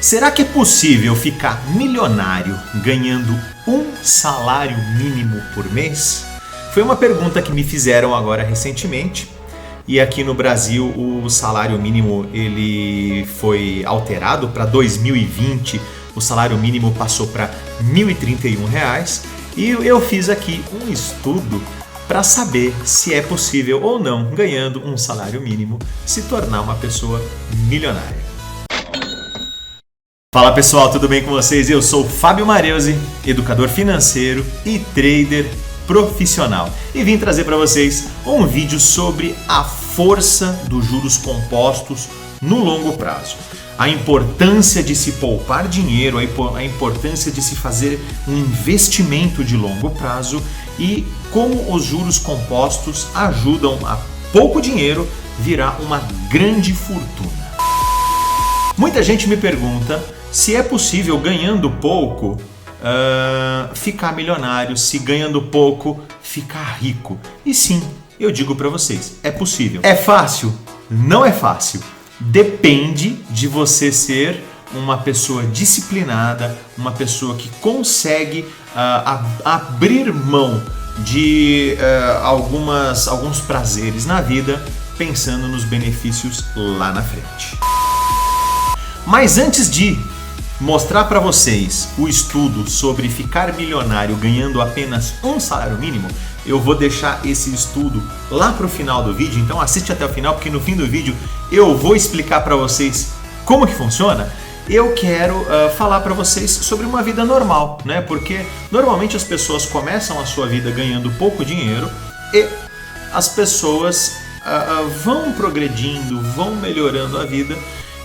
Será que é possível ficar milionário ganhando um salário mínimo por mês? Foi uma pergunta que me fizeram agora recentemente. E aqui no Brasil o salário mínimo ele foi alterado para 2020. O salário mínimo passou para R$ 1.031 e eu fiz aqui um estudo para saber se é possível ou não, ganhando um salário mínimo, se tornar uma pessoa milionária. Fala pessoal, tudo bem com vocês? Eu sou Fábio Mareuzi, educador financeiro e trader profissional, e vim trazer para vocês um vídeo sobre a força dos juros compostos no longo prazo. A importância de se poupar dinheiro, a importância de se fazer um investimento de longo prazo e como os juros compostos ajudam a pouco dinheiro virar uma grande fortuna. Muita gente me pergunta se é possível ganhando pouco ficar milionário, se ganhando pouco ficar rico. E sim, eu digo para vocês, é possível. É fácil? Não é fácil. Depende de você ser uma pessoa disciplinada, uma pessoa que consegue abrir mão de alguns prazeres na vida, pensando nos benefícios lá na frente. Mas antes de mostrar para vocês o estudo sobre ficar milionário ganhando apenas um salário mínimo, eu vou deixar esse estudo lá para o final do vídeo, então assiste até o final, porque no fim do vídeo eu vou explicar para vocês como que funciona. Eu quero falar para vocês sobre uma vida normal, né? Porque normalmente as pessoas começam a sua vida ganhando pouco dinheiro e as pessoas vão progredindo, vão melhorando a vida.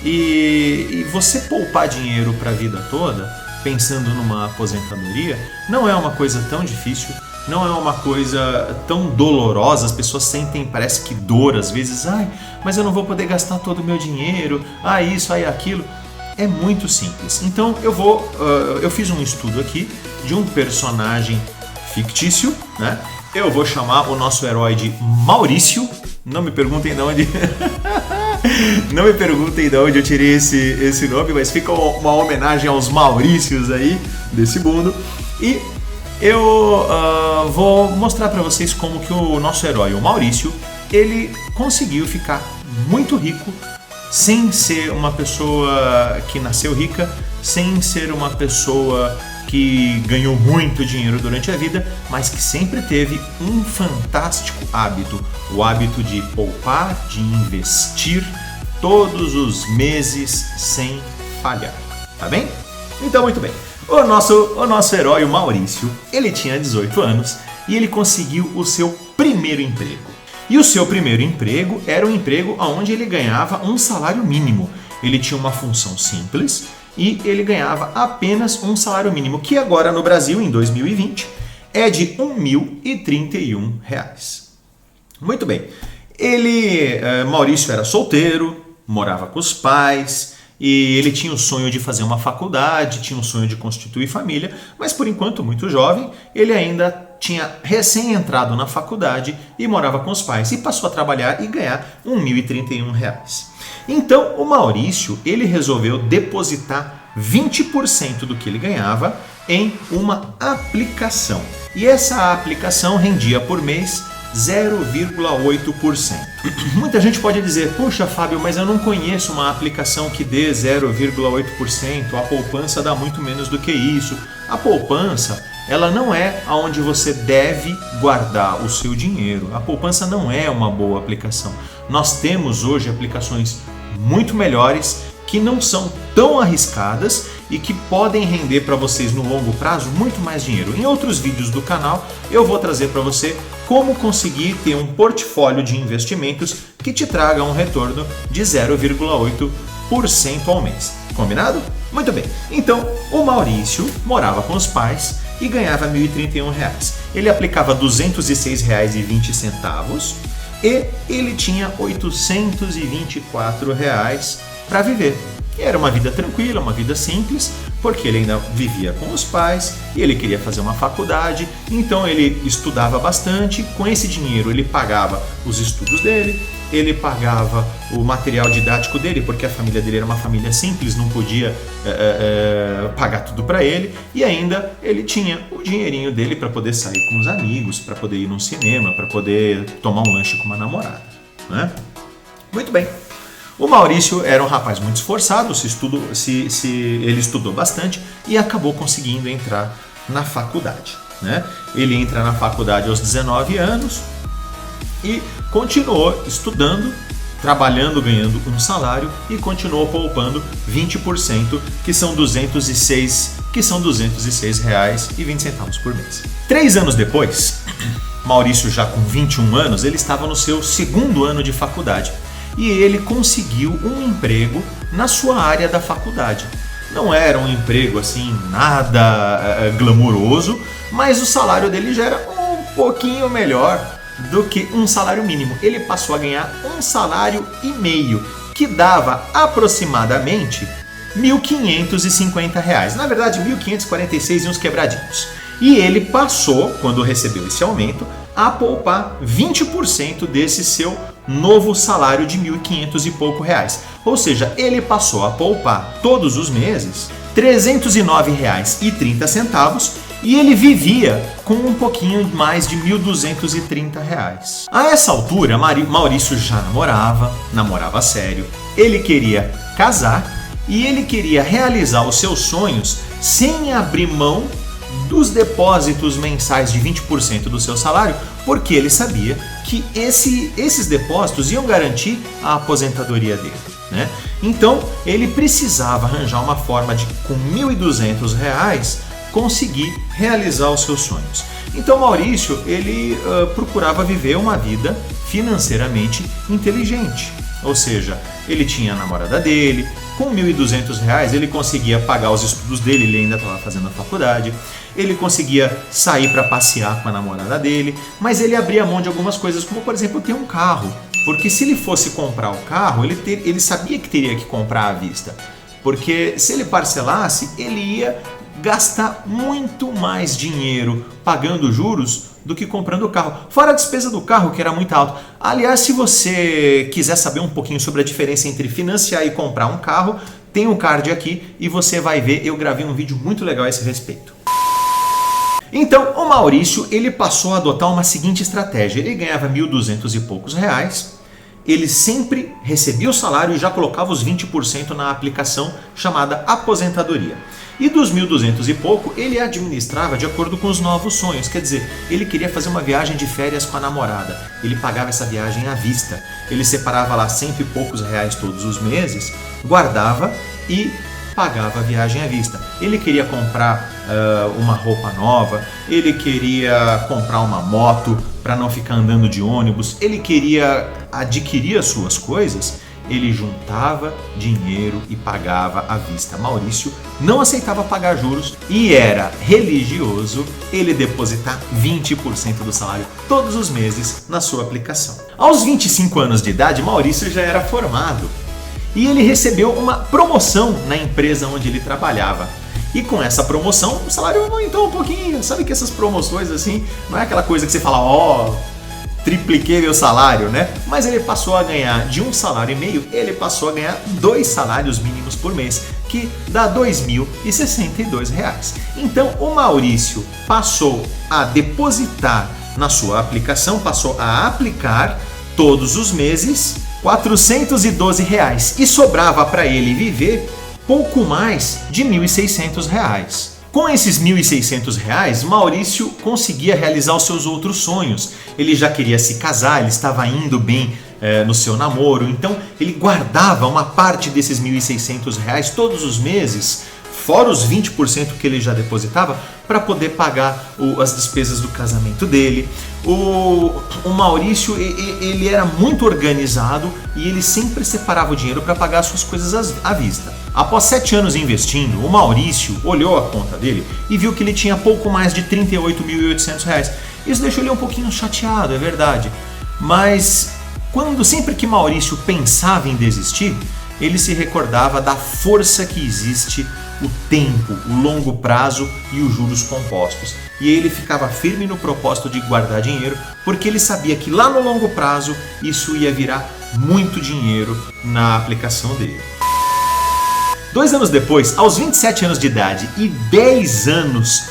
E você poupar dinheiro para a vida toda, pensando numa aposentadoria, não é uma coisa tão difícil, não é uma coisa tão dolorosa. As pessoas sentem, parece que dor às vezes, mas eu não vou poder gastar todo o meu dinheiro, isso, aquilo. É muito simples. Então eu fiz um estudo aqui de um personagem fictício, né? Eu vou chamar o nosso herói de Maurício. Não me perguntem de onde Não me perguntem de onde eu tirei esse nome, mas fica uma homenagem aos Maurícios aí desse mundo. E eu vou mostrar para vocês como que o nosso herói, o Maurício, ele conseguiu ficar muito rico sem ser uma pessoa que nasceu rica, sem ser uma pessoa que ganhou muito dinheiro durante a vida, mas que sempre teve um fantástico hábito, o hábito de poupar, de investir todos os meses sem falhar, tá bem? Então, muito bem. O nosso herói, o Maurício, ele tinha 18 anos e ele conseguiu o seu primeiro emprego. E o seu primeiro emprego era um emprego onde ele ganhava um salário mínimo. Ele tinha uma função simples e ele ganhava apenas um salário mínimo, que agora no Brasil, em 2020, é de R$ 1.031. Muito bem. Maurício era solteiro, morava com os pais e ele tinha o sonho de fazer uma faculdade, tinha o sonho de constituir família, mas por enquanto muito jovem, ele ainda tinha recém entrado na faculdade e morava com os pais e passou a trabalhar e ganhar R$ 1.031. Então o Maurício, ele resolveu depositar 20% do que ele ganhava em uma aplicação. E essa aplicação rendia por mês 0,8%. Muita gente pode dizer, puxa Fábio, mas eu não conheço uma aplicação que dê 0,8%, a poupança dá muito menos do que isso. A poupança, ela não é onde você deve guardar o seu dinheiro. A poupança não é uma boa aplicação. Nós temos hoje aplicações muito melhores que não são tão arriscadas e que podem render para vocês no longo prazo muito mais dinheiro. Em outros vídeos do canal eu vou trazer para você como conseguir ter um portfólio de investimentos que te traga um retorno de 0,8% ao mês. Combinado? Muito bem. Então, o Maurício morava com os pais e ganhava R$ 1.031. Ele aplicava R$ 206,20 e ele tinha R$ 824 para viver. E era uma vida tranquila, uma vida simples, porque ele ainda vivia com os pais e ele queria fazer uma faculdade, então ele estudava bastante. Com esse dinheiro ele pagava os estudos dele, ele pagava o material didático dele, porque a família dele era uma família simples, não podia pagar tudo para ele, e ainda ele tinha o dinheirinho dele para poder sair com os amigos, para poder ir num cinema, para poder tomar um lanche com uma namorada, né? Muito bem. O Maurício era um rapaz muito esforçado, ele estudou bastante e acabou conseguindo entrar na faculdade, né? Ele entra na faculdade aos 19 anos e continuou estudando, trabalhando, ganhando um salário e continuou poupando 20%, que são R$ 206,20 por mês. 3 anos depois, Maurício, já com 21 anos, ele estava no seu segundo ano de faculdade e ele conseguiu um emprego na sua área da faculdade. Não era um emprego assim, nada glamouroso, mas o salário dele já era um pouquinho melhor do que um salário mínimo. Ele passou a ganhar um salário e meio, que dava aproximadamente R$ 1.550. Na verdade, 1.546 e uns quebradinhos. E ele passou, quando recebeu esse aumento, a poupar 20% desse seu novo salário de 1.500 e pouco reais. Ou seja, ele passou a poupar todos os meses R$ 309,30 e ele vivia com um pouquinho mais de R$ 1.230. A essa altura, Maurício já namorava sério, ele queria casar e ele queria realizar os seus sonhos sem abrir mão dos depósitos mensais de 20% do seu salário, porque ele sabia que esses depósitos iam garantir a aposentadoria dele, né? Então ele precisava arranjar uma forma de, com R$ 1.200, conseguir realizar os seus sonhos. Então Maurício, ele procurava viver uma vida financeiramente inteligente, ou seja, ele tinha a namorada dele, com R$ 1.200 ele conseguia pagar os estudos dele, ele ainda estava fazendo a faculdade, ele conseguia sair para passear com a namorada dele, mas ele abria mão de algumas coisas, como por exemplo ter um carro, porque se ele fosse comprar o carro, ele sabia que teria que comprar à vista, porque se ele parcelasse, ele ia gastar muito mais dinheiro pagando juros do que comprando o carro, fora a despesa do carro, que era muito alta. Aliás, se você quiser saber um pouquinho sobre a diferença entre financiar e comprar um carro, tem um card aqui e você vai ver, eu gravei um vídeo muito legal a esse respeito. Então, o Maurício, ele passou a adotar uma seguinte estratégia. Ele ganhava 1.200 e poucos reais, ele sempre recebia o salário e já colocava os 20% na aplicação chamada aposentadoria. E dos 1.200 e pouco, ele administrava de acordo com os novos sonhos. Quer dizer, ele queria fazer uma viagem de férias com a namorada. Ele pagava essa viagem à vista. Ele separava lá R$ 100 e poucos todos os meses, guardava e pagava a viagem à vista. Ele queria comprar uma roupa nova, ele queria comprar uma moto para não ficar andando de ônibus, ele queria adquirir as suas coisas, ele juntava dinheiro e pagava à vista. Maurício não aceitava pagar juros e era religioso ele depositar 20% do salário todos os meses na sua aplicação. Aos 25 anos de idade, Maurício já era formado e ele recebeu uma promoção na empresa onde ele trabalhava. E com essa promoção, o salário aumentou um pouquinho. Sabe que essas promoções assim, não é aquela coisa que você fala, tripliquei meu salário, né? Mas ele passou a ganhar de um salário e meio, ele passou a ganhar 2 salários mínimos por mês, que dá R$ 2.062. Então o Maurício passou a depositar na sua aplicação, passou a aplicar todos os meses R$ 412 e sobrava para ele viver pouco mais de R$ 1.600. Com esses R$ 1.600, Maurício conseguia realizar os seus outros sonhos. Ele já queria se casar, ele estava indo bem no seu namoro, então ele guardava uma parte desses R$ 1.600 todos os meses, fora os 20% que ele já depositava, para poder pagar as despesas do casamento dele. O Maurício, ele era muito organizado e ele sempre separava o dinheiro para pagar as suas coisas à vista. Após 7 anos investindo, o Maurício olhou a conta dele e viu que ele tinha pouco mais de R$ 38.800. Isso deixou ele um pouquinho chateado, é verdade. Mas sempre que Maurício pensava em desistir, ele se recordava da força que existe o tempo, o longo prazo e os juros compostos. E ele ficava firme no propósito de guardar dinheiro, porque ele sabia que lá no longo prazo isso ia virar muito dinheiro na aplicação dele. 2 anos depois, aos 27 anos de idade e 10 anos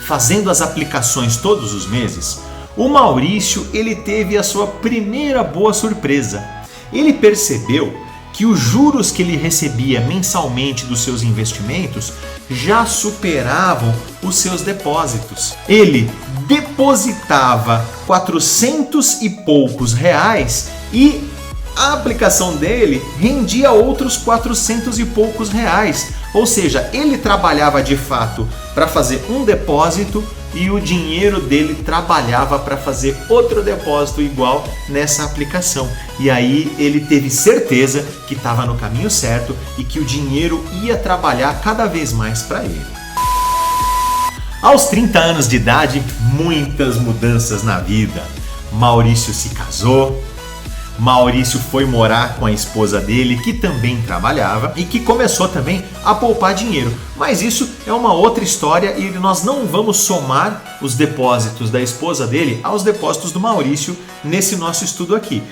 fazendo as aplicações todos os meses, o Maurício ele teve a sua primeira boa surpresa. Ele percebeu que os juros que ele recebia mensalmente dos seus investimentos já superavam os seus depósitos. Ele depositava 400 e poucos reais e a aplicação dele rendia outros 400 e poucos reais. Ou seja, ele trabalhava de fato para fazer um depósito e o dinheiro dele trabalhava para fazer outro depósito igual nessa aplicação. E aí ele teve certeza que estava no caminho certo e que o dinheiro ia trabalhar cada vez mais para ele. Aos 30 anos de idade, muitas mudanças na vida. Maurício se casou. Maurício foi morar com a esposa dele, que também trabalhava e que começou também a poupar dinheiro. Mas isso é uma outra história e nós não vamos somar os depósitos da esposa dele aos depósitos do Maurício nesse nosso estudo aqui.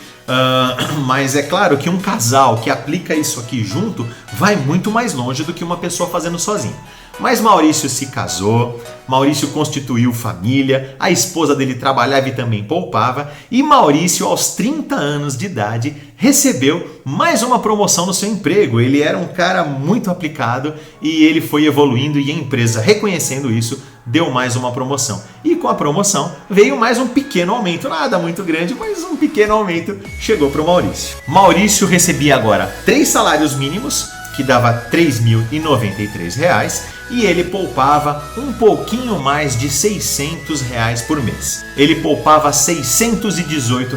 Mas é claro que um casal que aplica isso aqui junto vai muito mais longe do que uma pessoa fazendo sozinho. Mas Maurício se casou, Maurício constituiu família, a esposa dele trabalhava e também poupava, e Maurício, aos 30 anos de idade, recebeu mais uma promoção no seu emprego. Ele era um cara muito aplicado e ele foi evoluindo e a empresa, reconhecendo isso, deu mais uma promoção. E com a promoção veio mais um pequeno aumento, nada muito grande, mas um pequeno aumento chegou para o Maurício. Maurício recebia agora 3 salários mínimos, que dava R$ 3.093, e ele poupava um pouquinho mais de R$ 600 por mês. Ele poupava R$ 618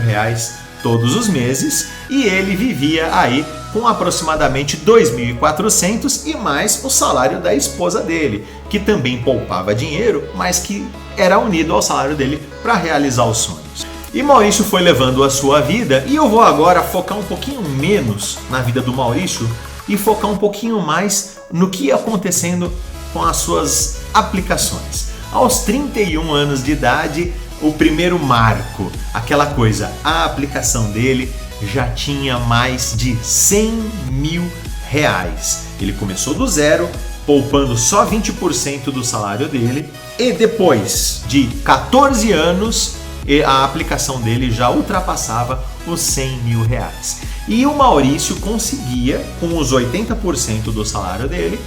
todos os meses e ele vivia aí com aproximadamente 2.400 e mais o salário da esposa dele, que também poupava dinheiro, mas que era unido ao salário dele para realizar os sonhos. E Maurício foi levando a sua vida, e eu vou agora focar um pouquinho menos na vida do Maurício e focar um pouquinho mais no que ia acontecendo com as suas aplicações. Aos 31 anos de idade, o primeiro marco, aquela coisa, a aplicação dele já tinha mais de 100 mil reais. Ele começou do zero, poupando só 20% do salário dele, e depois de 14 anos, a aplicação dele já ultrapassava os 100 mil reais. E o Maurício conseguia, com os 80% do salário dele,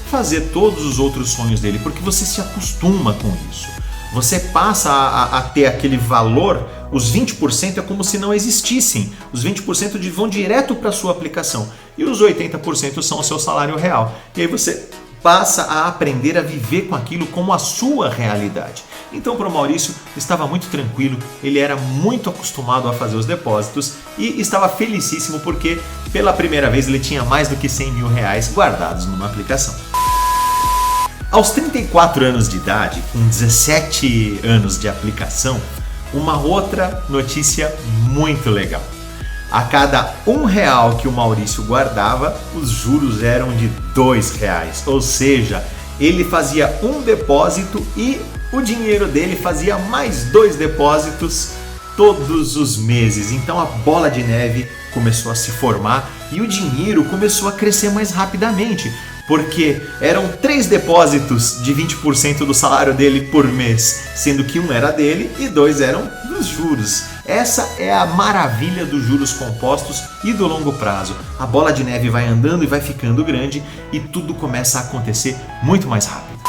fazer todos os outros sonhos dele, porque você se acostuma com isso. Você passa a ter aquele valor, os 20% é como se não existissem. Os 20% vão direto para a sua aplicação e os 80% são o seu salário real. E aí você passa a aprender a viver com aquilo como a sua realidade. Então, para o Maurício, estava muito tranquilo, ele era muito acostumado a fazer os depósitos e estava felicíssimo porque, pela primeira vez, ele tinha mais do que 100 mil reais guardados numa aplicação. Aos 34 anos de idade, com 17 anos de aplicação, uma outra notícia muito legal. A cada R$1 que o Maurício guardava, os juros eram de R$2, ou seja, ele fazia um depósito e o dinheiro dele fazia mais 2 depósitos todos os meses. Então a bola de neve começou a se formar e o dinheiro começou a crescer mais rapidamente, porque eram 3 depósitos de 20% do salário dele por mês, sendo que um era dele e 2 eram dos juros. Essa é a maravilha dos juros compostos e do longo prazo. A bola de neve vai andando e vai ficando grande e tudo começa a acontecer muito mais rápido.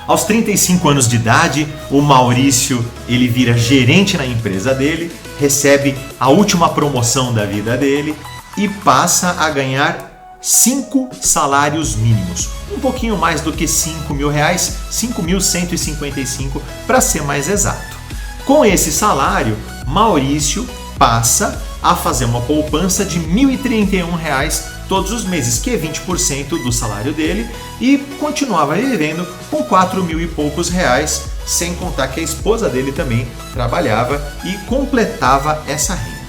Aos 35 anos de idade, o Maurício ele vira gerente na empresa dele, recebe a última promoção da vida dele e passa a ganhar 5 salários mínimos, um pouquinho mais do que 5 mil reais, 5.155 para ser mais exato. Com esse salário, Maurício passa a fazer uma poupança de R$ 1.031 todos os meses, que é 20% do salário dele, e continuava vivendo com 4 mil e poucos reais, sem contar que a esposa dele também trabalhava e completava essa renda.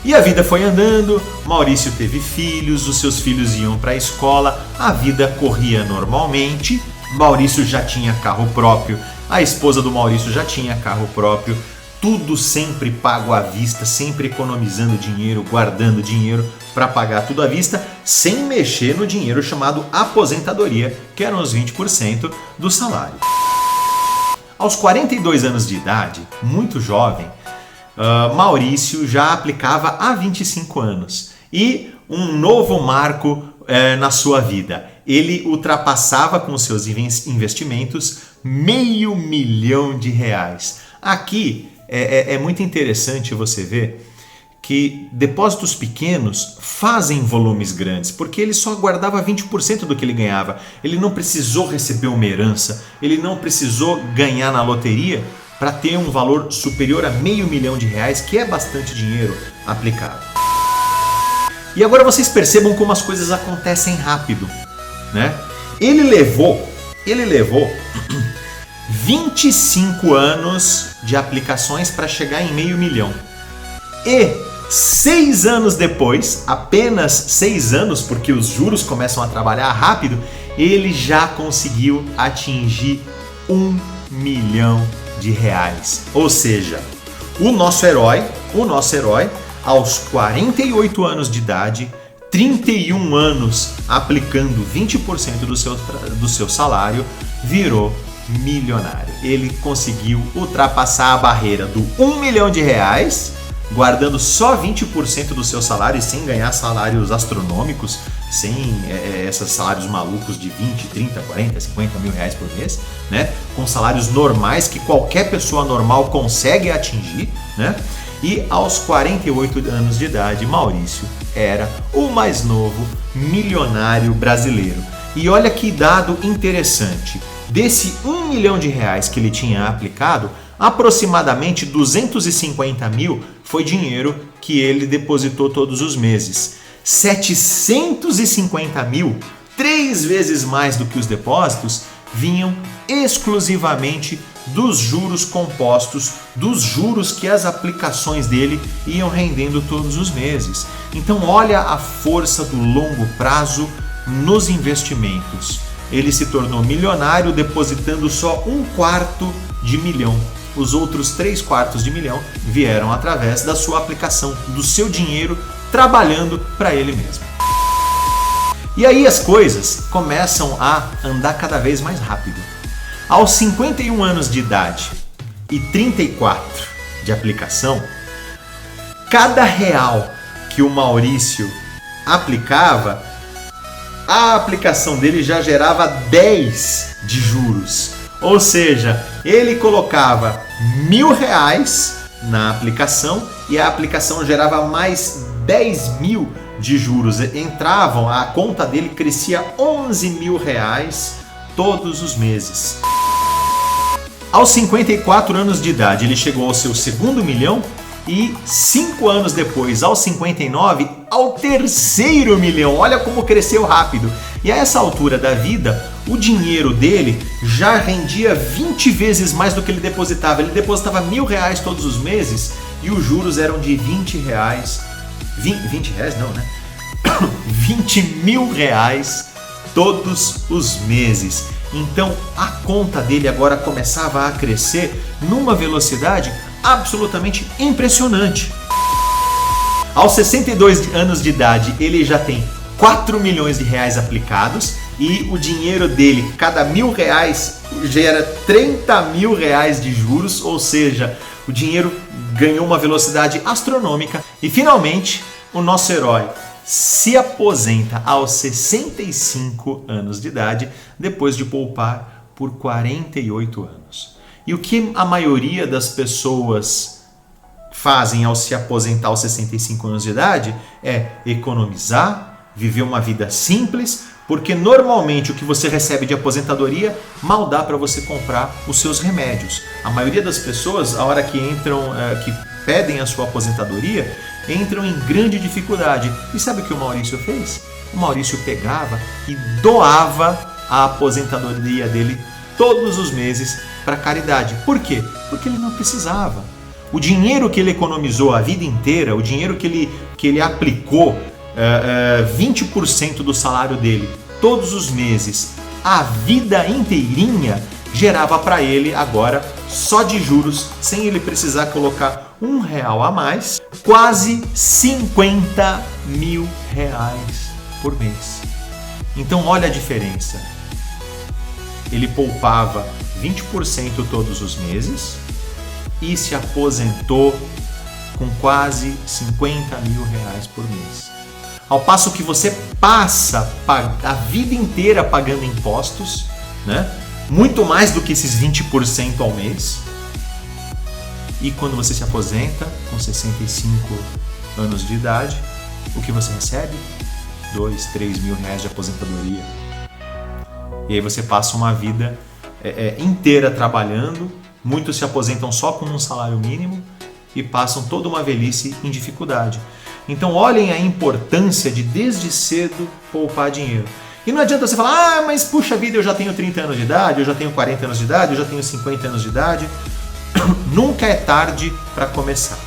E a vida foi andando, Maurício teve filhos, os seus filhos iam para a escola, a vida corria normalmente, Maurício já tinha carro próprio, a esposa do Maurício já tinha carro próprio, tudo sempre pago à vista, sempre economizando dinheiro, guardando dinheiro para pagar tudo à vista, sem mexer no dinheiro chamado aposentadoria, que eram os 20% do salário. Aos 42 anos de idade, muito jovem, Maurício já aplicava há 25 anos. E um novo marco na sua vida. Ele ultrapassava com seus investimentos R$500 milhão. Aqui é muito interessante você ver que depósitos pequenos fazem volumes grandes, porque ele só guardava 20% do que ele ganhava. Ele não precisou receber uma herança, ele não precisou ganhar na loteria para ter um valor superior a R$500 milhão, que é bastante dinheiro aplicado. E agora vocês percebam como as coisas acontecem rápido, né? Ele levou 25 anos de aplicações para chegar em R$500 milhão. E 6 anos depois, apenas 6 anos, porque os juros começam a trabalhar rápido, ele já conseguiu atingir R$1 milhão. Ou seja, o nosso herói, aos 48 anos de idade, 31 anos aplicando 20% do seu salário, virou milionário. Ele conseguiu ultrapassar a barreira do R$1 milhão, guardando só 20% do seu salário e sem ganhar salários astronômicos, sem esses salários malucos de 20, 30, 40, 50 mil reais por mês, né? Com salários normais que qualquer pessoa normal consegue atingir, né? E aos 48 anos de idade, Maurício era o mais novo milionário brasileiro. E olha que dado interessante, desse R$1 milhão que ele tinha aplicado, aproximadamente 250 mil foi dinheiro que ele depositou todos os meses. 750 mil, 3 vezes mais do que os depósitos, vinham exclusivamente dos juros compostos, dos juros que as aplicações dele iam rendendo todos os meses. Então olha a força do longo prazo nos investimentos. Ele se tornou milionário depositando só 1/4 de milhão. Os outros 3/4 de milhão vieram através da sua aplicação, do seu dinheiro trabalhando para ele mesmo. E aí as coisas começam a andar cada vez mais rápido. Aos 51 anos de idade e 34 de aplicação, cada real que o Maurício aplicava, a aplicação dele já gerava 10 de juros. Ou seja, ele colocava R$1.000 na aplicação e a aplicação gerava mais 10 mil de juros. Entravam, a conta dele crescia R$11.000 todos os meses. Aos 54 anos de idade, ele chegou ao seu segundo milhão e 5 anos depois, aos 59, ao terceiro milhão. Olha como cresceu rápido. E a essa altura da vida, o dinheiro dele já rendia 20 vezes mais do que ele depositava. Ele depositava R$1.000 todos os meses e os juros eram de R$20. R$20 não, né? R$20.000 todos os meses. Então a conta dele agora começava a crescer numa velocidade absolutamente impressionante. Aos 62 anos de idade, ele já tem R$4 milhões aplicados e o dinheiro dele, cada R$1.000 gera R$30.000 de juros, ou seja, o dinheiro ganhou uma velocidade astronômica. E finalmente, o nosso herói se aposenta aos 65 anos de idade, depois de poupar por 48 anos. E o que a maioria das pessoas fazem ao se aposentar aos 65 anos de idade é economizar, viver uma vida simples, porque normalmente o que você recebe de aposentadoria mal dá para você comprar os seus remédios. A maioria das pessoas, a hora que que pedem a sua aposentadoria, entram em grande dificuldade. E sabe o que o Maurício fez? O Maurício pegava e doava a aposentadoria dele todos os meses para caridade. Por quê? Porque ele não precisava. O dinheiro que ele economizou a vida inteira, o dinheiro que ele aplicou, 20% do salário dele todos os meses, a vida inteirinha, gerava para ele agora só de juros, sem ele precisar colocar R$1 a mais, quase R$50 mil por mês. Então olha a diferença. Ele poupava 20% todos os meses e se aposentou com quase R$50 mil por mês. Ao passo que você passa a vida inteira pagando impostos, né? Muito mais do que esses 20% ao mês. E quando você se aposenta com 65 anos de idade, o que você recebe? R$2, R$3 mil de aposentadoria. E aí você passa uma vida inteira trabalhando. Muitos se aposentam só com um salário mínimo e passam toda uma velhice em dificuldade. Então olhem a importância de desde cedo poupar dinheiro. E não adianta você falar, mas puxa vida, eu já tenho 30 anos de idade, eu já tenho 40 anos de idade, eu já tenho 50 anos de idade. Nunca é tarde para começar,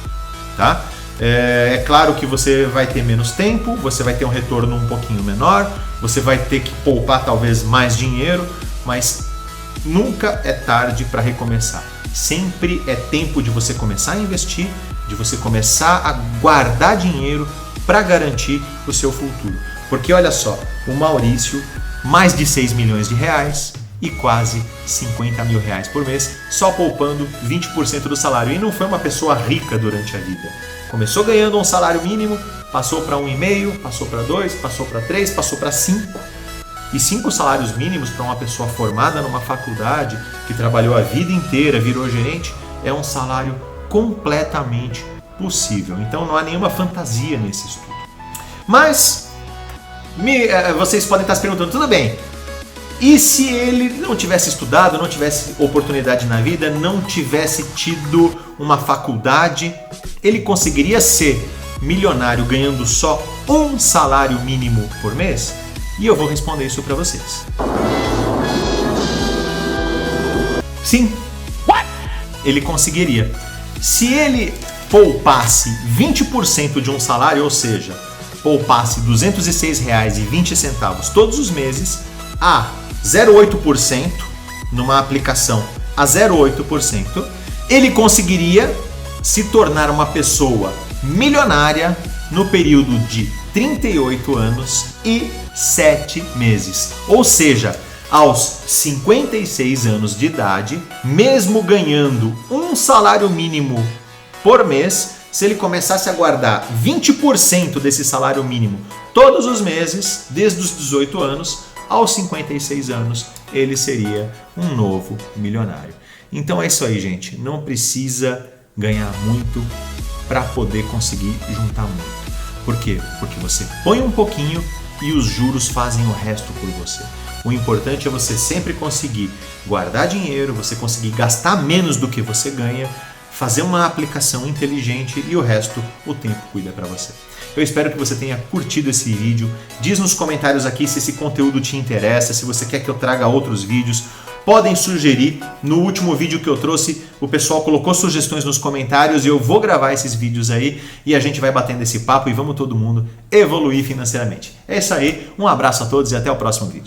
tá? É claro que você vai ter menos tempo, você vai ter um retorno um pouquinho menor, você vai ter que poupar talvez mais dinheiro, mas nunca é tarde para recomeçar. Sempre é tempo de você começar a investir, de você começar a guardar dinheiro para garantir o seu futuro. Porque olha só, o Maurício, mais de R$6 milhões e quase R$50 mil por mês, só poupando 20% do salário. E não foi uma pessoa rica durante a vida. Começou ganhando um salário mínimo, passou para 1,5, passou para 2, passou para 3, passou para 5. E 5 salários mínimos para uma pessoa formada numa faculdade, que trabalhou a vida inteira, virou gerente, é um salário completamente possível. Então não há nenhuma fantasia nesse estudo. Mas vocês podem estar se perguntando, tudo bem, e se ele não tivesse estudado, não tivesse oportunidade na vida, não tivesse tido uma faculdade, ele conseguiria ser milionário ganhando só um salário mínimo por mês? E eu vou responder isso para vocês. Sim, ele conseguiria. Se ele poupasse 20% de um salário, ou seja, poupasse R$ 206,20 todos os meses a 0,8%, numa aplicação a 0,8%, ele conseguiria se tornar uma pessoa milionária no período de 38 anos e 7 meses. Ou seja, aos 56 anos de idade, mesmo ganhando um salário mínimo por mês, se ele começasse a guardar 20% desse salário mínimo todos os meses, desde os 18 anos aos 56 anos, ele seria um novo milionário. Então é isso aí, gente. Não precisa ganhar muito para poder conseguir juntar muito. Por quê? Porque você põe um pouquinho e os juros fazem o resto por você. O importante é você sempre conseguir guardar dinheiro, você conseguir gastar menos do que você ganha, fazer uma aplicação inteligente e o resto o tempo cuida para você. Eu espero que você tenha curtido esse vídeo. Diz nos comentários aqui se esse conteúdo te interessa, se você quer que eu traga outros vídeos. Podem sugerir. No último vídeo que eu trouxe, o pessoal colocou sugestões nos comentários e eu vou gravar esses vídeos aí e a gente vai batendo esse papo e vamos todo mundo evoluir financeiramente. É isso aí, um abraço a todos e até o próximo vídeo.